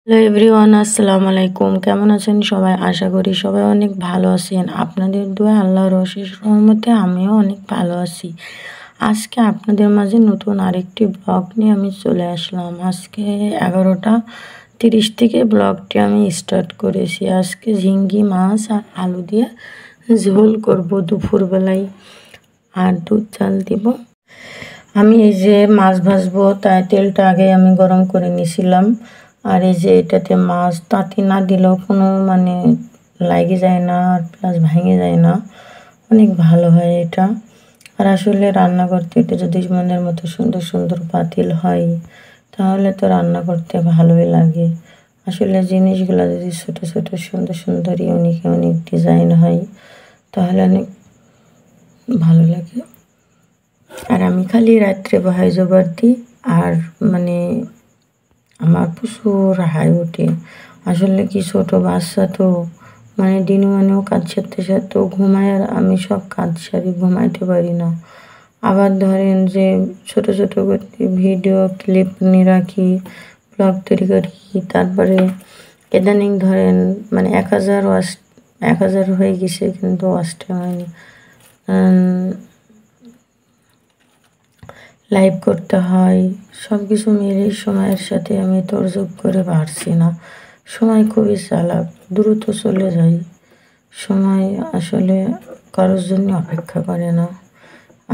Hello everyone, আসসালামু আলাইকুম। কেমন আছেন সবাই? আশা করি সবাই অনেক ভালো আছেন। আপনাদের দোয়া আল্লাহর অশেষ রহমতে আমিও অনেক ভালো আছি। আজকে আপনাদের মাঝে নতুন আরেকটি ব্লগ নিয়ে আমি চলে আসলাম। আজকে 11:30 থেকে ব্লগটি আমি স্টার্ট করেছি। আজকে ঝিঙ্গি মাছ আর আলু দিয়ে ঝোল করব দুপুরবেলায়, আর দুধ চাল দিব। আমি এই যে মাছ ভাজবো, তাই তেলটা আগে আমি গরম করে নিয়েছিলাম। আর এই যে এটাতে মাছ তাঁতি না দিলেও কোনো লাগে যায় না, আর প্লাস ভেঙে যায় না, অনেক ভালো হয় এটা। আর আসলে রান্না করতে এটা যদি মনের মতো সুন্দর সুন্দর পাতিল হয় তাহলে তো রান্না করতে ভালোই লাগে। আসলে জিনিসগুলো যদি ছোট ছোট সুন্দর সুন্দর ইউনিক ইউনিক ডিজাইন হয় তাহলে অনেক ভালো লাগে। আর আমি খালি রাত্রে বহাই জবার দিই, আর আমার প্রচুর হাই ওঠে। আসলে কি, ছোট বাচ্চা তো দিনও কাজ সারতে সারতেও ঘুমায়, আর আমি সব কাজ সারি, ঘুমাইতে পারি না। আবার ধরেন যে ছোট ছোট করে ভিডিও ক্লিপ নিয়ে রাখি, ব্লগ তৈরি করি। তারপরে ইদানিং ধরেন 1000 হয়ে গেছে, কিন্তু ওয়াচটা হয়নি। লাইভ করতে হয়, সব কিছু মিলে সময়ের সাথে আমি তোড়জোড় করে পারছি না। সময় খুবই চালাক, দ্রুত চলে যায়। সময় আসলে কারোর জন্য অপেক্ষা করে না।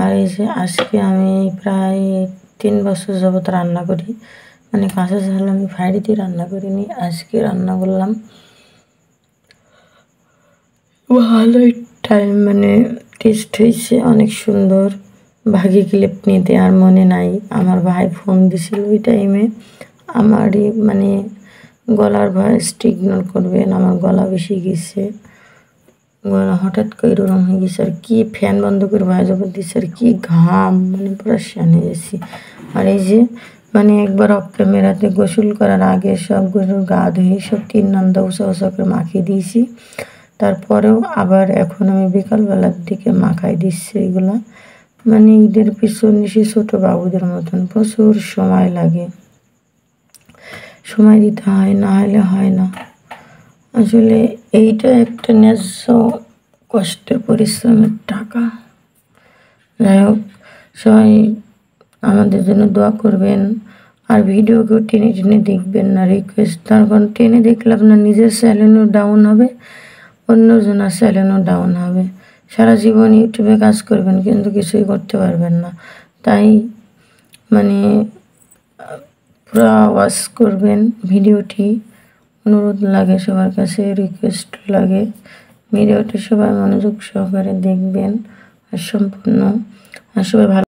আর এই যে আজকে আমি প্রায় 3 বছর যাবত রান্না করি, কাঁচা ঝাল আমি ফাইড় দিয়ে রান্না করিনি, আজকে রান্না করলাম। ভালোই টাইম টেস্ট হয়েছে, অনেক সুন্দর। ভাগে ক্লিপ নিতে আর মনে নাই, আমার ভাই ফোন দিছিল ওই টাইমে। আমারই গলার ভয়েসটি ইগনোর করবেন, আমার গলা বেশি গেছে, গলা হঠাৎ করে ওরম হয়ে গেছে। আর কি ফ্যান বন্ধ করে ভয় জবর দিচ্ছে, আর কি ঘাম, পুরো শ্যান হয়ে গেছি। আর এই যে একবার অফ ক্যামেরাতে গোসল করার আগে সব গরুর গা ধুয়ে সব 3 নান্দা উঁচা উঁচা করে মাখিয়ে দিয়েছি। তারপরেও আবার এখন আমি বিকালবেলার দিকে মাখাই দিচ্ছি এগুলা। ঈদের পিছন নিশে ছোটো বাবুদের মতন প্রচুর সময় লাগে, সময় দিতে হয়, না হলে হয় না। আসলে এইটা একটা ন্যায্য কষ্টের পরিশ্রমের টাকা। যাই হোক, সবাই আমাদের জন্য দোয়া করবেন। আর ভিডিওকেও টেনে টেনে দেখবেন না, রিকোয়েস্ট। তার কারণ টেনে দেখলে আপনার নিজের চ্যানেলও ডাউন হবে, অন্যজনের চ্যানেলও ডাউন হবে। সারা জীবন ইউটিউবে কাজ করবেন কিন্তু কিছুই করতে পারবেন না। তাই পুরো ওয়াচ করবেন ভিডিওটি, অনুরোধ লাগে সবার কাছে, রিকোয়েস্ট লাগে। ভিডিওটি সবাই মনোযোগ সহকারে দেখবেন আর সম্পূর্ণ। আর সবাই ভালো